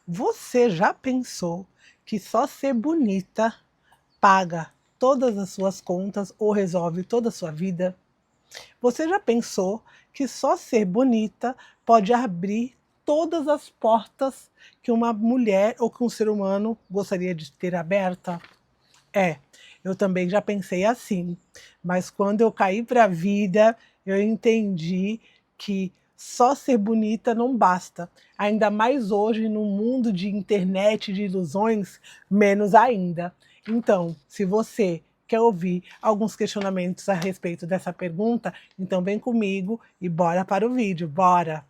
Você já pensou que só ser bonita paga todas as suas contas ou resolve toda a sua vida? Você já pensou que só ser bonita pode abrir todas as portas que uma mulher ou que um ser humano gostaria de ter aberta? É, eu também já pensei assim, mas quando eu caí para a vida, eu entendi que só ser bonita não basta. Ainda mais hoje, no mundo de internet, de ilusões, menos ainda. Então, se você quer ouvir alguns questionamentos a respeito dessa pergunta, então vem comigo e bora para o vídeo, bora!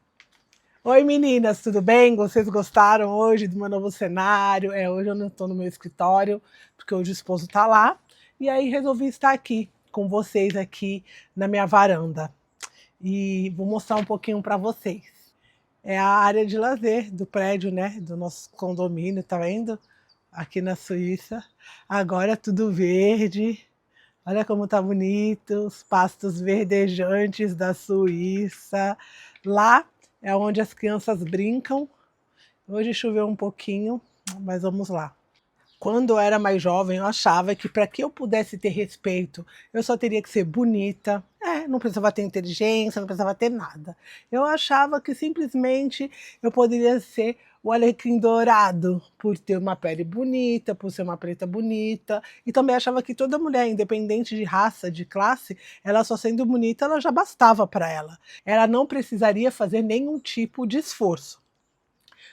Oi meninas, tudo bem? Vocês gostaram hoje do meu novo cenário? Hoje eu não estou no meu escritório, porque hoje o esposo está lá. E aí resolvi estar aqui com vocês aqui na minha varanda. E vou mostrar um pouquinho para vocês. É a área de lazer do prédio, né? Do nosso condomínio, tá vendo? Aqui na Suíça. Agora é tudo verde. Olha como tá bonito, os pastos verdejantes da Suíça. Lá é onde as crianças brincam. Hoje choveu um pouquinho, mas vamos lá. Quando eu era mais jovem, eu achava que para que eu pudesse ter respeito, eu só teria que ser bonita. Não precisava ter inteligência, não precisava ter nada. Eu achava que simplesmente eu poderia ser o alecrim dourado, por ter uma pele bonita, por ser uma preta bonita. E também achava que toda mulher, independente de raça, de classe, ela só sendo bonita, ela já bastava para ela. Ela não precisaria fazer nenhum tipo de esforço.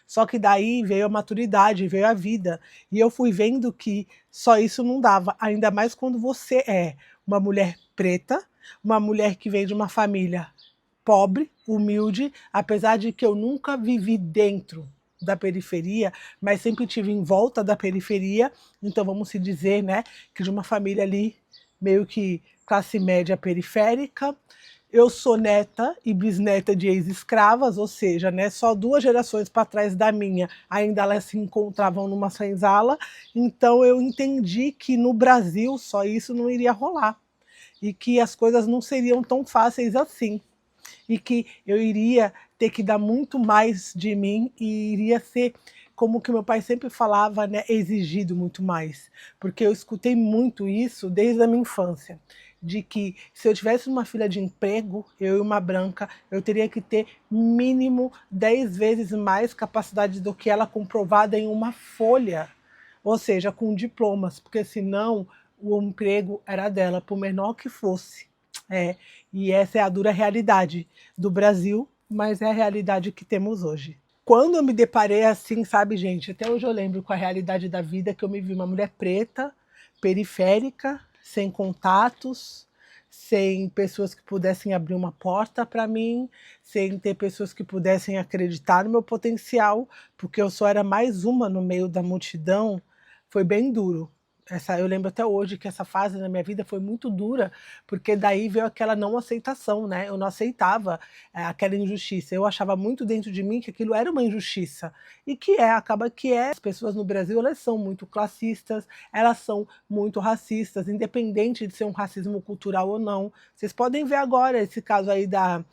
Só que daí veio a maturidade, veio a vida. E eu fui vendo que só isso não dava. Ainda mais quando você é uma mulher preta, uma mulher que vem de uma família pobre, humilde, apesar de que eu nunca vivi dentro da periferia, mas sempre tive em volta da periferia. Então vamos se dizer, né, que de uma família ali meio que classe média periférica. Eu sou neta e bisneta de ex-escravas, ou seja, né, só 2 gerações para trás da minha ainda elas se encontravam numa senzala. Então eu entendi que no Brasil só isso não iria rolar e que as coisas não seriam tão fáceis assim e que eu iria ter que dar muito mais de mim e iria ser, como que meu pai sempre falava, né, exigido muito mais, porque eu escutei muito isso desde a minha infância, de que se eu tivesse uma fila de emprego, eu e uma branca, eu teria que ter mínimo 10 vezes mais capacidade do que ela comprovada em uma folha, ou seja, com diplomas, porque senão o emprego era dela, por menor que fosse. E essa é a dura realidade do Brasil, mas é a realidade que temos hoje. Quando eu me deparei assim, sabe, gente, até hoje eu lembro com a realidade da vida, que eu me vi uma mulher preta, periférica, sem contatos, sem pessoas que pudessem abrir uma porta para mim, sem ter pessoas que pudessem acreditar no meu potencial, porque eu só era mais uma no meio da multidão. Foi bem duro. Eu lembro até hoje que essa fase na minha vida foi muito dura, porque daí veio aquela não aceitação, né? Eu não aceitava aquela injustiça. Eu achava muito dentro de mim que aquilo era uma injustiça. E que acaba que é. As pessoas no Brasil, elas são muito classistas, elas são muito racistas, independente de ser um racismo cultural ou não. Vocês podem ver agora esse caso aí da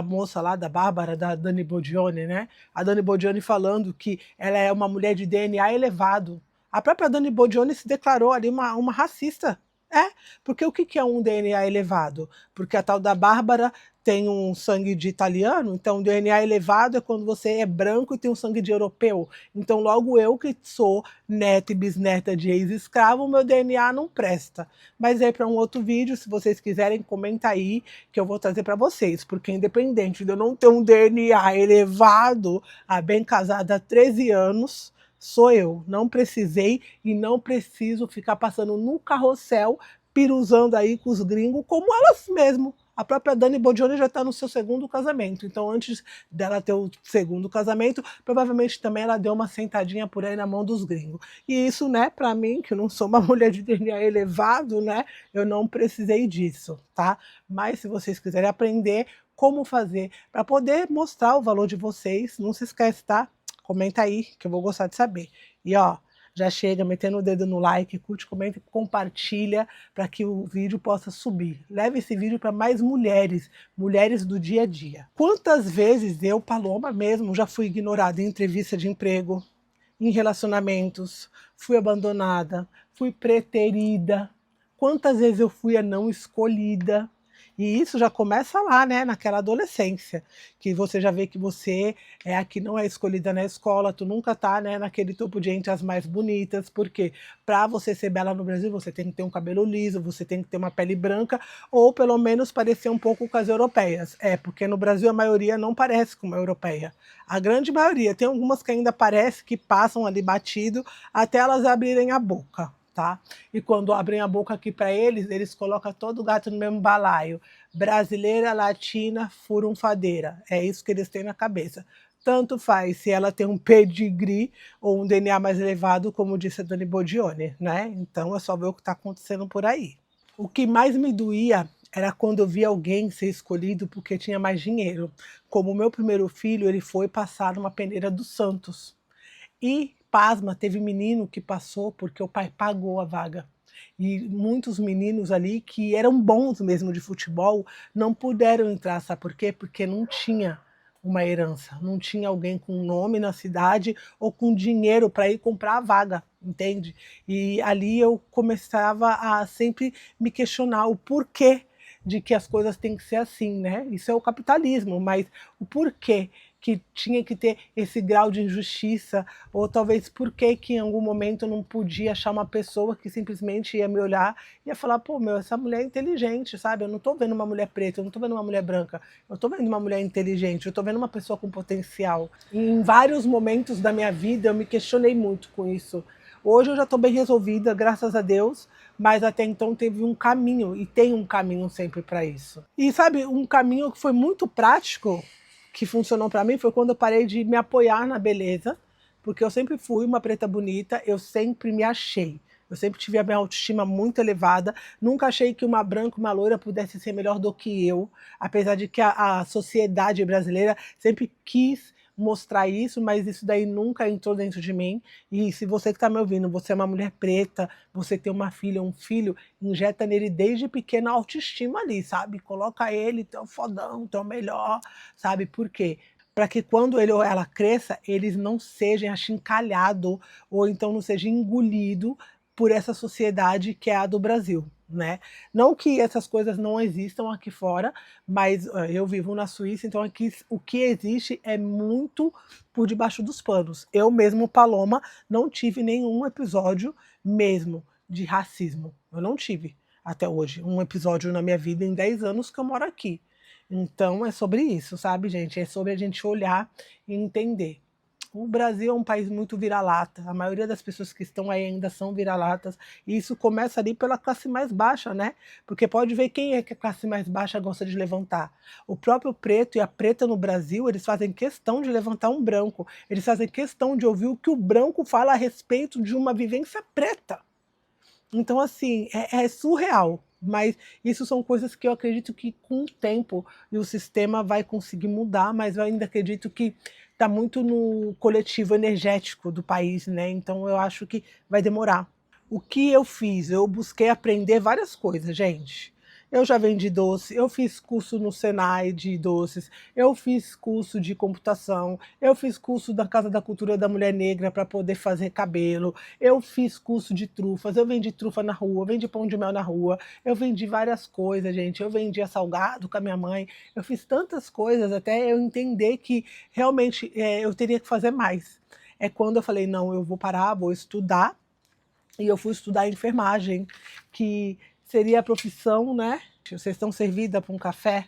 moça lá, da Bárbara, da Dani Bodione, né? A Dani Bodione falando que ela é uma mulher de DNA elevado. A própria Dani Bodione se declarou ali uma racista. Porque o que é um DNA elevado? Porque a tal da Bárbara tem um sangue de italiano, então o DNA elevado é quando você é branco e tem um sangue de europeu. Então logo eu que sou neta e bisneta de ex-escravo, meu DNA não presta. Mas é para um outro vídeo, se vocês quiserem, comenta aí que eu vou trazer para vocês, porque independente de eu não ter um DNA elevado, a bem casada há 13 anos, sou eu. Não precisei e não preciso ficar passando no carrossel, piruzando aí com os gringos, como elas mesmo. A própria Dani Bodione já está no seu segundo casamento. Então, antes dela ter o segundo casamento, provavelmente também ela deu uma sentadinha por aí na mão dos gringos. E isso, né, para mim, que não sou uma mulher de DNA elevado, né, eu não precisei disso, tá? Mas se vocês quiserem aprender como fazer para poder mostrar o valor de vocês, não se esquece, tá? Comenta aí, que eu vou gostar de saber. E ó, já chega metendo o dedo no like, curte, comenta e compartilha para que o vídeo possa subir. Leve esse vídeo para mais mulheres, mulheres do dia a dia. Quantas vezes eu, Paloma mesmo, já fui ignorada em entrevista de emprego? em relacionamentos, fui abandonada, fui preterida. Quantas vezes eu fui a não escolhida? E isso já começa lá, né, naquela adolescência, que você já vê que você é a que não é escolhida na escola, tu nunca tá, né, naquele topo de entre as mais bonitas, porque para você ser bela no Brasil, você tem que ter um cabelo liso, você tem que ter uma pele branca, ou pelo menos parecer um pouco com as europeias. É, porque no Brasil a maioria não parece com uma europeia. A grande maioria, tem algumas que ainda parece que passam ali batido até elas abrirem a boca. Tá? E quando abrem a boca aqui para eles, eles colocam todo o gato no mesmo balaio. Brasileira, latina, furunfadeira. É isso que eles têm na cabeça. Tanto faz se ela tem um pedigree ou um DNA mais elevado, como disse a Dani Bodione, né? Então é só ver o que está acontecendo por aí. O que mais me doía era quando eu via alguém ser escolhido porque tinha mais dinheiro. Como o meu primeiro filho, ele foi passar numa peneira dos Santos. E, pasma, teve menino que passou porque o pai pagou a vaga. E muitos meninos ali que eram bons mesmo de futebol não puderam entrar, sabe por quê? Porque não tinha uma herança, não tinha alguém com nome na cidade ou com dinheiro para ir comprar a vaga, entende? E ali eu começava a sempre me questionar o porquê de que as coisas têm que ser assim, né? Isso é o capitalismo, mas o porquê que tinha que ter esse grau de injustiça, ou talvez por que em algum momento eu não podia achar uma pessoa que simplesmente ia me olhar e ia falar, pô, meu, essa mulher é inteligente, sabe? Eu não tô vendo uma mulher preta, eu não tô vendo uma mulher branca, eu tô vendo uma mulher inteligente, eu tô vendo uma pessoa com potencial. E em vários momentos da minha vida eu me questionei muito com isso. Hoje eu já estou bem resolvida, graças a Deus, mas até então teve um caminho, e tem um caminho sempre para isso. E sabe, um caminho que foi muito prático, que funcionou para mim, foi quando eu parei de me apoiar na beleza, porque eu sempre fui uma preta bonita, eu sempre me achei. Eu sempre tive a minha autoestima muito elevada, nunca achei que uma branca, uma loira pudesse ser melhor do que eu, apesar de que a sociedade brasileira sempre quis mostrar isso, mas isso daí nunca entrou dentro de mim. E se você que está me ouvindo, você é uma mulher preta, você tem uma filha, um filho, injeta nele desde pequena autoestima ali, sabe? Coloca ele, tão fodão, tão melhor, sabe? Por quê? Para que quando ele ou ela cresça, eles não sejam achincalhados ou então não sejam engolidos por essa sociedade que é a do Brasil, né? Não que essas coisas não existam aqui fora, mas eu vivo na Suíça, então aqui o que existe é muito por debaixo dos panos. Eu mesmo, Paloma, não tive nenhum episódio mesmo de racismo. Eu não tive até hoje um episódio na minha vida em 10 anos que eu moro aqui. Então é sobre isso, sabe, gente? É sobre a gente olhar e entender. O Brasil é um país muito vira-lata. A maioria das pessoas que estão aí ainda são vira-latas. E isso começa ali pela classe mais baixa, né? Porque pode ver quem é que a classe mais baixa gosta de levantar. O próprio preto e a preta no Brasil, eles fazem questão de levantar um branco. Eles fazem questão de ouvir o que o branco fala a respeito de uma vivência preta. Então, assim, é surreal. Mas isso são coisas que eu acredito que com o tempo e o sistema vai conseguir mudar, mas eu ainda acredito que está muito no coletivo energético do país, né? Então eu acho que vai demorar. O que eu fiz? Eu busquei aprender várias coisas, gente. Eu já vendi doce, eu fiz curso no Senai de doces, eu fiz curso de computação, eu fiz curso da Casa da Cultura da Mulher Negra para poder fazer cabelo, eu fiz curso de trufas, eu vendi trufa na rua, vendi pão de mel na rua, eu vendi várias coisas, gente. Eu vendia salgado com a minha mãe, eu fiz tantas coisas até eu entender que realmente eu teria que fazer mais. É quando eu falei, não, eu vou parar, vou estudar, e eu fui estudar enfermagem, que seria a profissão, né? Vocês estão servida para um café?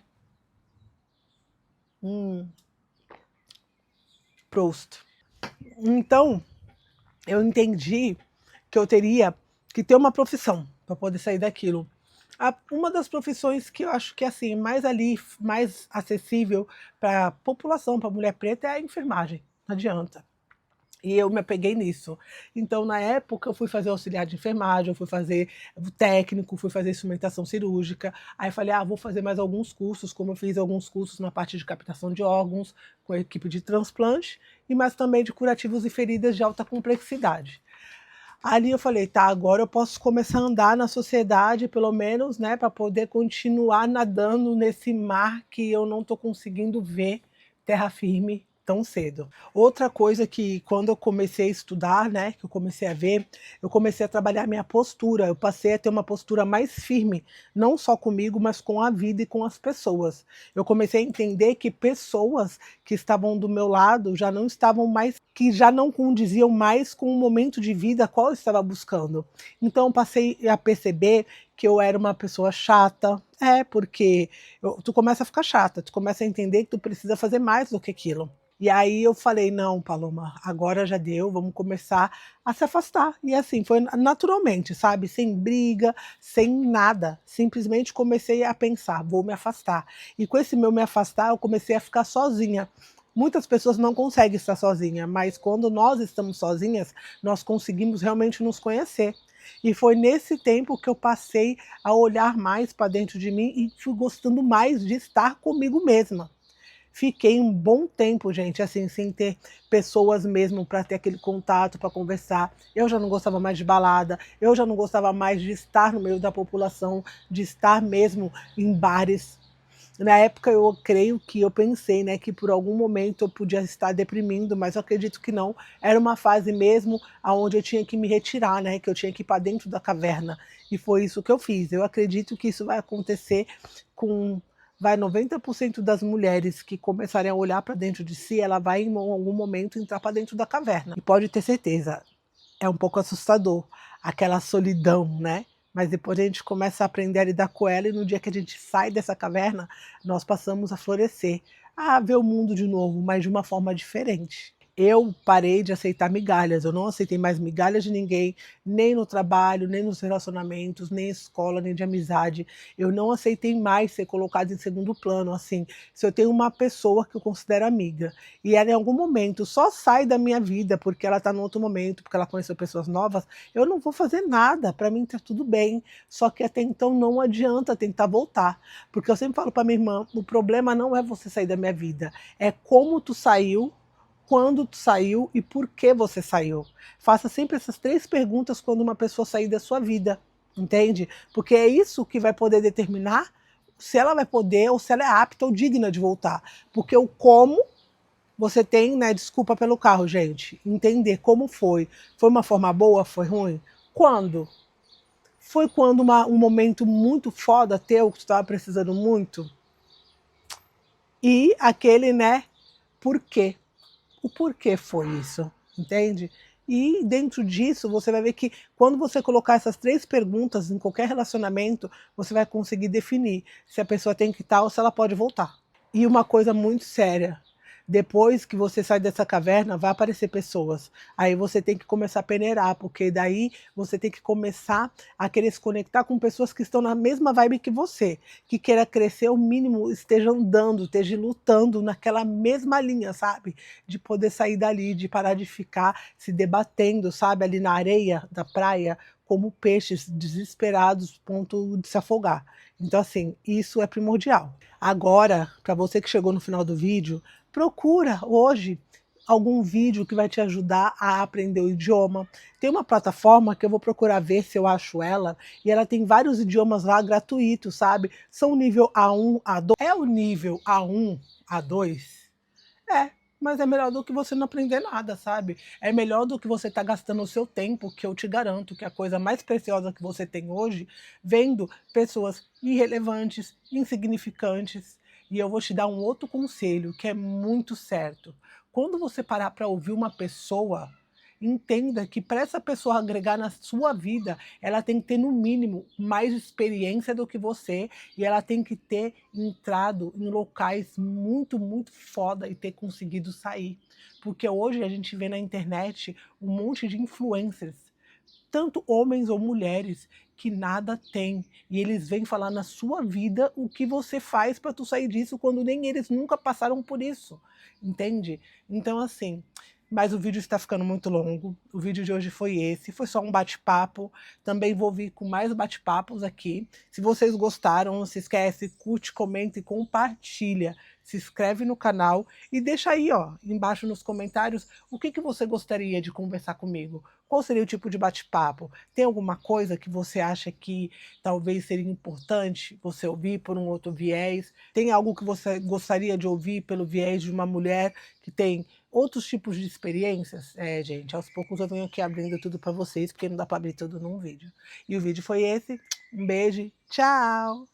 Prost. Então, eu entendi que eu teria que ter uma profissão para poder sair daquilo. Uma das profissões que eu acho que assim mais ali, mais acessível para a população, para a mulher preta, é a enfermagem. Não adianta. E eu me apeguei nisso. Então, na época, eu fui fazer auxiliar de enfermagem, eu fui fazer o técnico, fui fazer instrumentação cirúrgica. Aí falei, vou fazer mais alguns cursos, como eu fiz alguns cursos na parte de captação de órgãos, com a equipe de transplante, e mais também de curativos e feridas de alta complexidade. Ali eu falei, tá, agora eu posso começar a andar na sociedade, pelo menos, né, para poder continuar nadando nesse mar que eu não estou conseguindo ver terra firme tão cedo. Outra coisa que quando eu comecei a estudar, né, que eu comecei a ver, eu comecei a trabalhar minha postura, eu passei a ter uma postura mais firme, não só comigo, mas com a vida e com as pessoas. Eu comecei a entender que pessoas que estavam do meu lado já não estavam mais, que já não condiziam mais com o momento de vida qual eu estava buscando. Então eu passei a perceber que eu era uma pessoa chata, porque tu começa a ficar chata, tu começa a entender que tu precisa fazer mais do que aquilo. E aí eu falei: "Não, Paloma, agora já deu, vamos começar a se afastar". E assim, foi naturalmente, sabe, sem briga, sem nada. Simplesmente comecei a pensar: "Vou me afastar". E com esse meu me afastar, eu comecei a ficar sozinha. Muitas pessoas não conseguem estar sozinha, mas quando nós estamos sozinhas, nós conseguimos realmente nos conhecer. E foi nesse tempo que eu passei a olhar mais para dentro de mim e fui gostando mais de estar comigo mesma. Fiquei um bom tempo, gente, assim, sem ter pessoas mesmo para ter aquele contato, para conversar. Eu já não gostava mais de balada, eu já não gostava mais de estar no meio da população, de estar mesmo em bares. Na época eu creio que eu pensei, né, que por algum momento eu podia estar deprimindo, mas eu acredito que não. Era uma fase mesmo aonde eu tinha que me retirar, né, que eu tinha que ir para dentro da caverna. E foi isso que eu fiz. Eu acredito que isso vai acontecer com 90% das mulheres que começarem a olhar para dentro de si, ela vai em algum momento entrar para dentro da caverna. E pode ter certeza, é um pouco assustador, aquela solidão, né? Mas depois a gente começa a aprender a lidar com ela e no dia que a gente sai dessa caverna, nós passamos a florescer, a ver o mundo de novo, mas de uma forma diferente. Eu parei de aceitar migalhas, eu não aceitei mais migalhas de ninguém, nem no trabalho, nem nos relacionamentos, nem escola, nem de amizade. Eu não aceitei mais ser colocada em segundo plano, assim. Se eu tenho uma pessoa que eu considero amiga e ela em algum momento só sai da minha vida porque ela está em outro momento, porque ela conheceu pessoas novas, eu não vou fazer nada, para mim está tudo bem. Só que até então não adianta tentar voltar, porque eu sempre falo para minha irmã, o problema não é você sair da minha vida, é como tu saiu, quando tu saiu e por que você saiu. Faça sempre essas 3 perguntas quando uma pessoa sair da sua vida, entende? Porque é isso que vai poder determinar se ela vai poder ou se ela é apta ou digna de voltar. Porque o como você tem, né, desculpa pelo carro, gente, entender como foi. Foi uma forma boa, foi ruim? Quando? Foi quando um momento muito foda teu, que tu estava precisando muito? E aquele, né, por quê? O porquê foi isso, entende? E dentro disso, você vai ver que quando você colocar essas 3 perguntas em qualquer relacionamento, você vai conseguir definir se a pessoa tem que estar ou se ela pode voltar. E uma coisa muito séria, depois que você sai dessa caverna, vai aparecer pessoas. Aí você tem que começar a peneirar, porque daí você tem que começar a querer se conectar com pessoas que estão na mesma vibe que você, que queira crescer o mínimo, esteja andando, esteja lutando naquela mesma linha, sabe? De poder sair dali, de parar de ficar se debatendo, sabe? Ali na areia da praia, como peixes desesperados, ponto de se afogar. Então, assim, isso é primordial. Agora, para você que chegou no final do vídeo, procura hoje algum vídeo que vai te ajudar a aprender o idioma. Tem uma plataforma que eu vou procurar ver se eu acho ela, e ela tem vários idiomas lá gratuitos, sabe? São nível A1, A2. É o nível A1, A2? É, mas é melhor do que você não aprender nada, sabe? É melhor do que você estar gastando o seu tempo, que eu te garanto que a coisa mais preciosa que você tem hoje, vendo pessoas irrelevantes, insignificantes. E eu vou te dar um outro conselho que é muito certo. Quando você parar para ouvir uma pessoa, entenda que para essa pessoa agregar na sua vida, ela tem que ter no mínimo mais experiência do que você e ela tem que ter entrado em locais muito, muito foda e ter conseguido sair. Porque hoje a gente vê na internet um monte de influencers, tanto homens ou mulheres, que nada tem. E eles vêm falar na sua vida o que você faz para tu sair disso, quando nem eles nunca passaram por isso. Entende? Então, assim, mas o vídeo está ficando muito longo. O vídeo de hoje foi esse, foi só um bate-papo. Também vou vir com mais bate-papos aqui. Se vocês gostaram, não se esquece, curte, comenta e compartilha. se inscreve no canal e deixa aí, ó, embaixo nos comentários o que você gostaria de conversar comigo. Qual seria o tipo de bate-papo? Tem alguma coisa que você acha que talvez seria importante você ouvir por um outro viés? Tem algo que você gostaria de ouvir pelo viés de uma mulher que tem outros tipos de experiências? É, gente, aos poucos eu venho aqui abrindo tudo para vocês, porque não dá para abrir tudo num vídeo. E o vídeo foi esse. Um beijo, tchau!